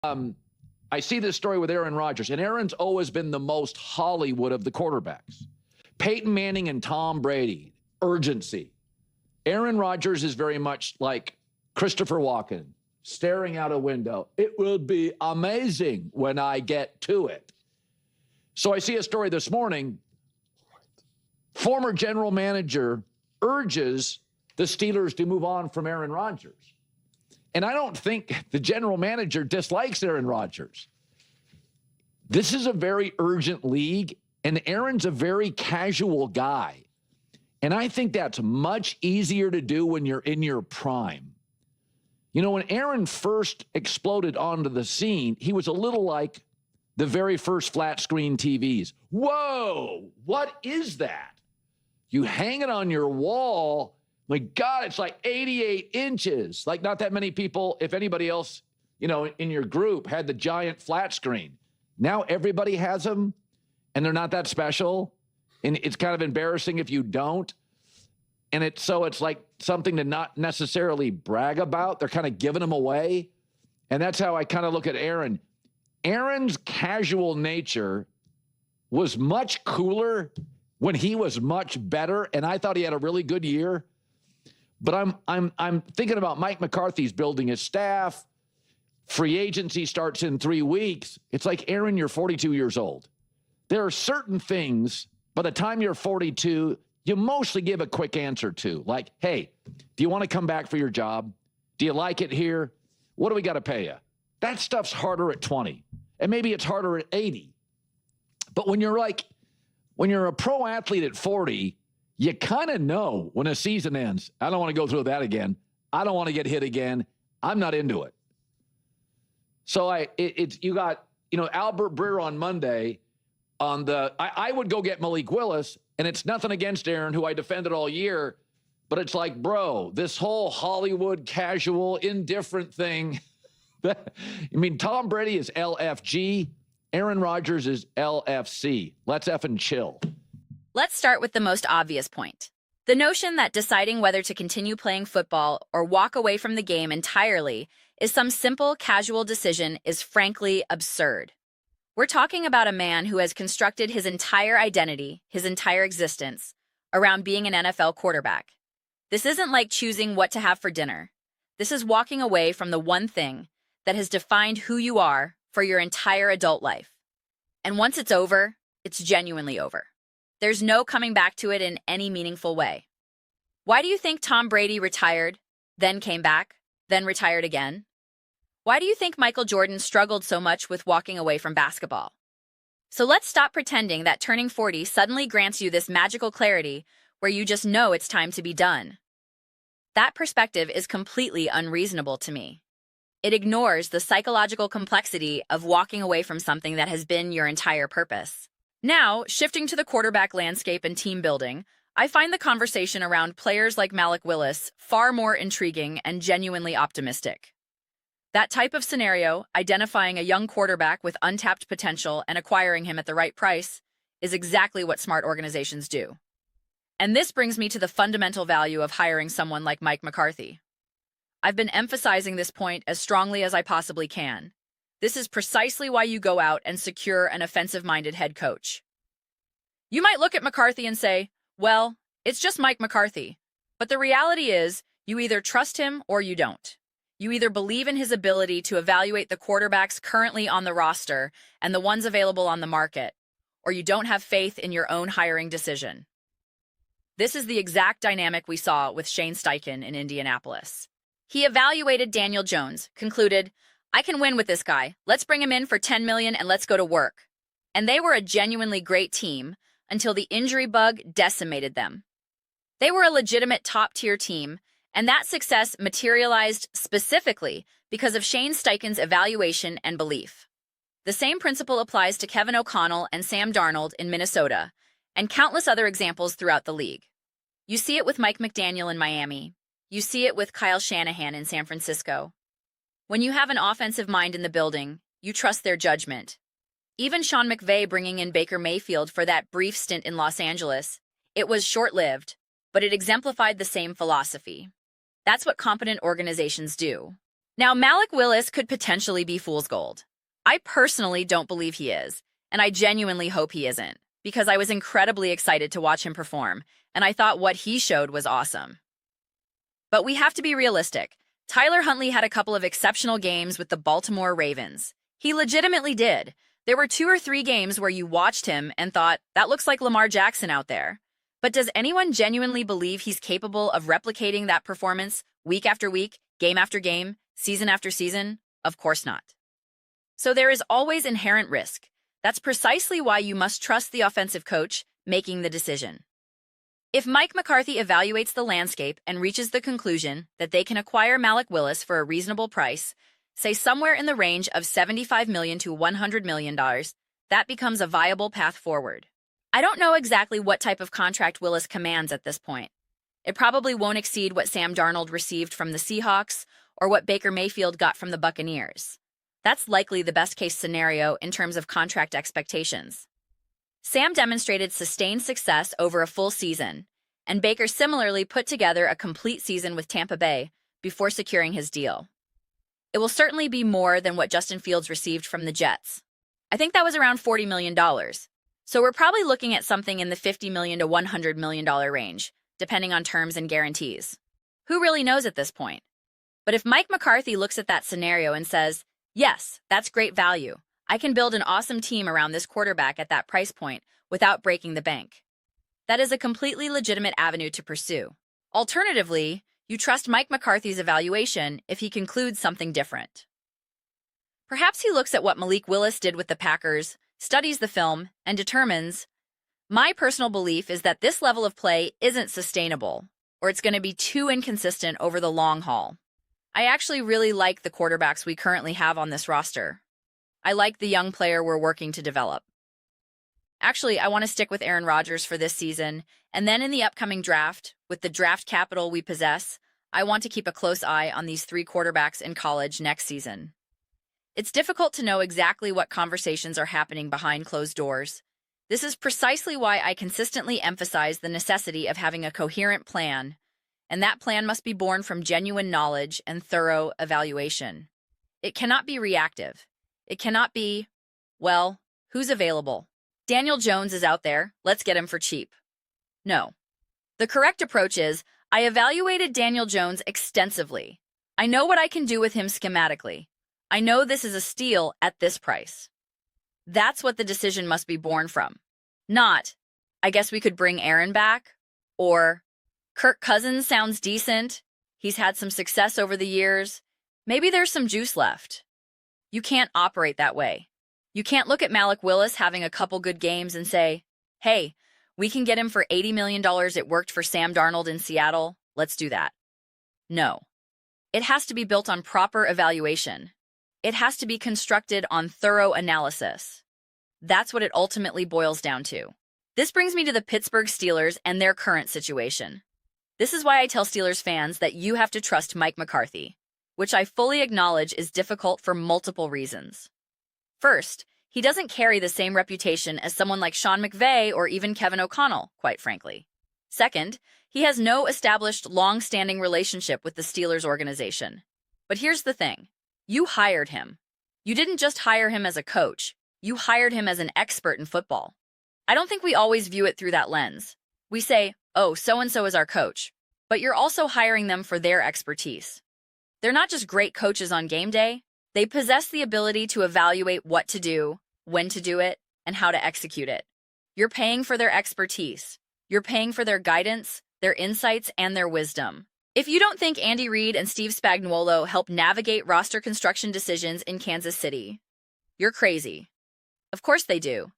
I see this story with Aaron Rodgers, and Aaron's always been the most Hollywood of the quarterbacks. Peyton Manning and Tom Brady, urgency. Aaron Rodgers is very much like Christopher Walken, staring out a window. It will be amazing when I get to it. So I see a story this morning. Former general manager urges the Steelers to move on from Aaron Rodgers. And I don't think the general manager dislikes Aaron Rodgers. This is a very urgent league, and Aaron's a very casual guy. And I think that's much easier to do when you're in your prime. You know, when Aaron first exploded onto the scene, he was a little like the very first flat screen TVs. Whoa, what is that? You hang it on your wall. My God, it's like 88 inches. Like not that many people, if anybody else, you know, in your group had the giant flat screen. Now everybody has them, and they're not that special. And it's kind of embarrassing if you don't. And it's like something to not necessarily brag about. They're kind of giving them away. And that's how I kind of look at Aaron. Aaron's casual nature was much cooler when he was much better. And I thought he had a really good year. But I'm thinking about Mike McCarthy's building his staff. Free agency starts in 3 weeks. It's like, Aaron, you're 42 years old. There are certain things, by the time you're 42, you mostly give a quick answer to. Like, hey, do you want to come back for your job? Do you like it here? What do we got to pay you? That stuff's harder at 20. And maybe it's harder at 80. But when you're a pro athlete at 40, you kind of know when a season ends. I don't want to go through that again. I don't want to get hit again. I'm not into it. So you got, you know, Albert Breer on Monday on I would go get Malik Willis, and it's nothing against Aaron, who I defended all year, but it's like, bro, this whole Hollywood casual indifferent thing. I mean, Tom Brady is LFG. Aaron Rodgers is LFC. Let's effing chill. Let's start with the most obvious point. The notion that deciding whether to continue playing football or walk away from the game entirely is some simple, casual decision is frankly absurd. We're talking about a man who has constructed his entire identity, his entire existence, around being an NFL quarterback. This isn't like choosing what to have for dinner. This is walking away from the one thing that has defined who you are for your entire adult life. And once it's over, it's genuinely over. There's no coming back to it in any meaningful way. Why do you think Tom Brady retired, then came back, then retired again? Why do you think Michael Jordan struggled so much with walking away from basketball? So let's stop pretending that turning 40 suddenly grants you this magical clarity where you just know it's time to be done. That perspective is completely unreasonable to me. It ignores the psychological complexity of walking away from something that has been your entire purpose. Now, shifting to the quarterback landscape and team building, I find the conversation around players like Malik Willis far more intriguing and genuinely optimistic. That type of scenario, identifying a young quarterback with untapped potential and acquiring him at the right price, is exactly what smart organizations do. And this brings me to the fundamental value of hiring someone like Mike McCarthy. I've been emphasizing this point as strongly as I possibly can. This is precisely why you go out and secure an offensive-minded head coach. You might look at McCarthy and say, well, it's just Mike McCarthy. But the reality is, you either trust him or you don't. You either believe in his ability to evaluate the quarterbacks currently on the roster and the ones available on the market, or you don't have faith in your own hiring decision. This is the exact dynamic we saw with Shane Steichen in Indianapolis. He evaluated Daniel Jones, concluded, I can win with this guy. Let's bring him in for $10 million and let's go to work. And they were a genuinely great team until the injury bug decimated them. They were a legitimate top-tier team, and that success materialized specifically because of Shane Steichen's evaluation and belief. The same principle applies to Kevin O'Connell and Sam Darnold in Minnesota, and countless other examples throughout the league. You see it with Mike McDaniel in Miami. You see it with Kyle Shanahan in San Francisco. When you have an offensive mind in the building, you trust their judgment. Even Sean McVay bringing in Baker Mayfield for that brief stint in Los Angeles, it was short-lived, but it exemplified the same philosophy. That's what competent organizations do. Now, Malik Willis could potentially be fool's gold. I personally don't believe he is, and I genuinely hope he isn't, because I was incredibly excited to watch him perform, and I thought what he showed was awesome. But we have to be realistic. Tyler Huntley had a couple of exceptional games with the Baltimore Ravens. He legitimately did. There were 2 or 3 games where you watched him and thought, that looks like Lamar Jackson out there. But does anyone genuinely believe he's capable of replicating that performance week after week, game after game, season after season? Of course not. So there is always inherent risk. That's precisely why you must trust the offensive coach making the decision. If Mike McCarthy evaluates the landscape and reaches the conclusion that they can acquire Malik Willis for a reasonable price, say somewhere in the range of $75 million to $100 million, that becomes a viable path forward. I don't know exactly what type of contract Willis commands at this point. It probably won't exceed what Sam Darnold received from the Seahawks or what Baker Mayfield got from the Buccaneers. That's likely the best-case scenario in terms of contract expectations. Sam demonstrated sustained success over a full season, and Baker similarly put together a complete season with Tampa Bay before securing his deal. It will certainly be more than what Justin Fields received from the Jets. I think that was around $40 million. So we're probably looking at something in the $50 million to $100 million range, depending on terms and guarantees. Who really knows at this point? But if Mike McCarthy looks at that scenario and says, yes, that's great value, I can build an awesome team around this quarterback at that price point without breaking the bank. That is a completely legitimate avenue to pursue. Alternatively, you trust Mike McCarthy's evaluation if he concludes something different. Perhaps he looks at what Malik Willis did with the Packers, studies the film, and determines, my personal belief is that this level of play isn't sustainable, or it's going to be too inconsistent over the long haul. I actually really like the quarterbacks we currently have on this roster. I like the young player we're working to develop. Actually, I want to stick with Aaron Rodgers for this season, and then in the upcoming draft, with the draft capital we possess, I want to keep a close eye on these 3 quarterbacks in college next season. It's difficult to know exactly what conversations are happening behind closed doors. This is precisely why I consistently emphasize the necessity of having a coherent plan, and that plan must be born from genuine knowledge and thorough evaluation. It cannot be reactive. It cannot be, well, who's available? Daniel Jones is out there, let's get him for cheap. No. The correct approach is, I evaluated Daniel Jones extensively. I know what I can do with him schematically. I know this is a steal at this price. That's what the decision must be born from. Not, I guess we could bring Aaron back, or Kirk Cousins sounds decent. He's had some success over the years. Maybe there's some juice left. You can't operate that way. You can't look at Malik Willis having a couple good games and say, hey, we can get him for $80 million. It worked for Sam Darnold in Seattle. Let's do that. No. It has to be built on proper evaluation. It has to be constructed on thorough analysis. That's what it ultimately boils down to. This brings me to the Pittsburgh Steelers and their current situation. This is why I tell Steelers fans that you have to trust Mike McCarthy, which I fully acknowledge is difficult for multiple reasons. First, he doesn't carry the same reputation as someone like Sean McVay or even Kevin O'Connell, quite frankly. Second, he has no established, long-standing relationship with the Steelers organization. But here's the thing. You hired him. You didn't just hire him as a coach. You hired him as an expert in football. I don't think we always view it through that lens. We say, oh, so-and-so is our coach. But you're also hiring them for their expertise. They're not just great coaches on game day. They possess the ability to evaluate what to do, when to do it, and how to execute it. You're paying for their expertise. You're paying for their guidance, their insights, and their wisdom. If you don't think Andy Reid and Steve Spagnuolo help navigate roster construction decisions in Kansas City, you're crazy. Of course they do.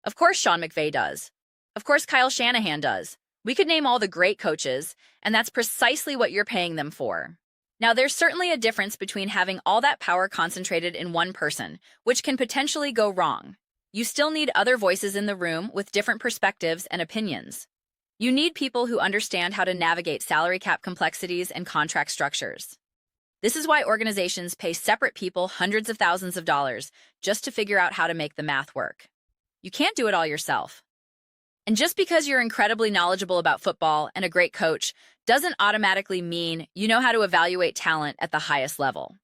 Of course Sean McVay does. Of course Kyle Shanahan does. We could name all the great coaches, and that's precisely what you're paying them for. Now, there's certainly a difference between having all that power concentrated in one person, which can potentially go wrong. You still need other voices in the room with different perspectives and opinions. You need people who understand how to navigate salary cap complexities and contract structures. This is why organizations pay separate people hundreds of thousands of dollars just to figure out how to make the math work. You can't do it all yourself. And just because you're incredibly knowledgeable about football and a great coach doesn't automatically mean you know how to evaluate talent at the highest level.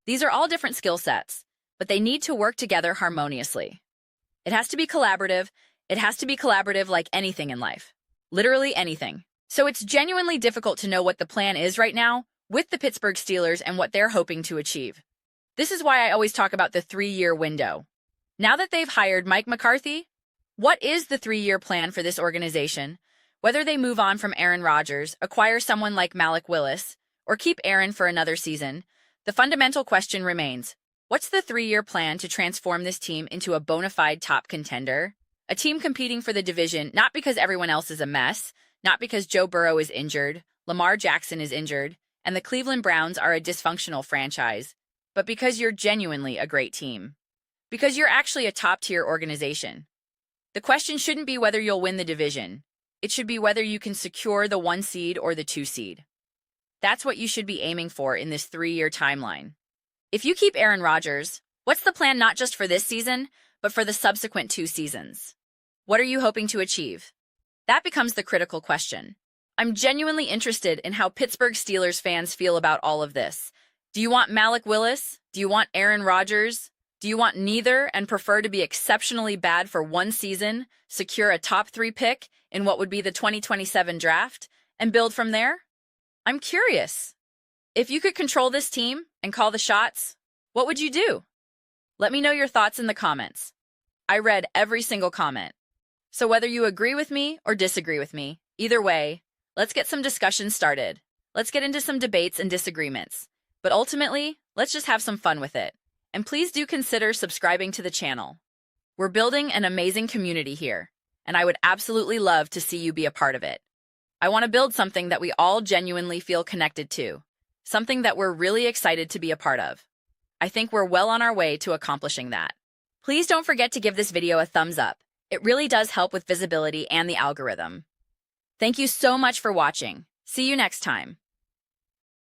These are all different skill sets, but they need to work together harmoniously. It has to be collaborative. It has to be collaborative like anything in life. Literally anything. So it's genuinely difficult to know what the plan is right now with the Pittsburgh Steelers and what they're hoping to achieve. This is why I always talk about the 3-year window. Now that they've hired Mike McCarthy, what is the 3-year plan for this organization? Whether they move on from Aaron Rodgers, acquire someone like Malik Willis, or keep Aaron for another season, the fundamental question remains, what's the 3-year plan to transform this team into a bona fide top contender? A team competing for the division not because everyone else is a mess, not because Joe Burrow is injured, Lamar Jackson is injured, and the Cleveland Browns are a dysfunctional franchise, but because you're genuinely a great team. Because you're actually a top-tier organization. The question shouldn't be whether you'll win the division. It should be whether you can secure the 1 seed or the 2 seed. That's what you should be aiming for in this 3-year timeline. If you keep Aaron Rodgers, what's the plan not just for this season, but for the subsequent 2 seasons? What are you hoping to achieve? That becomes the critical question. I'm genuinely interested in how Pittsburgh Steelers fans feel about all of this. Do you want Malik Willis? Do you want Aaron Rodgers? Do you want neither and prefer to be exceptionally bad for 1 season, secure a top 3 pick in what would be the 2027 draft, and build from there? I'm curious. If you could control this team and call the shots, what would you do? Let me know your thoughts in the comments. I read every single comment. So whether you agree with me or disagree with me, either way, let's get some discussion started. Let's get into some debates and disagreements. But ultimately, let's just have some fun with it. And please do consider subscribing to the channel. We're building an amazing community here, and I would absolutely love to see you be a part of it. I want to build something that we all genuinely feel connected to, something that we're really excited to be a part of. I think we're well on our way to accomplishing that. Please don't forget to give this video a thumbs up. It really does help with visibility and the algorithm. Thank you so much for watching. See you next time.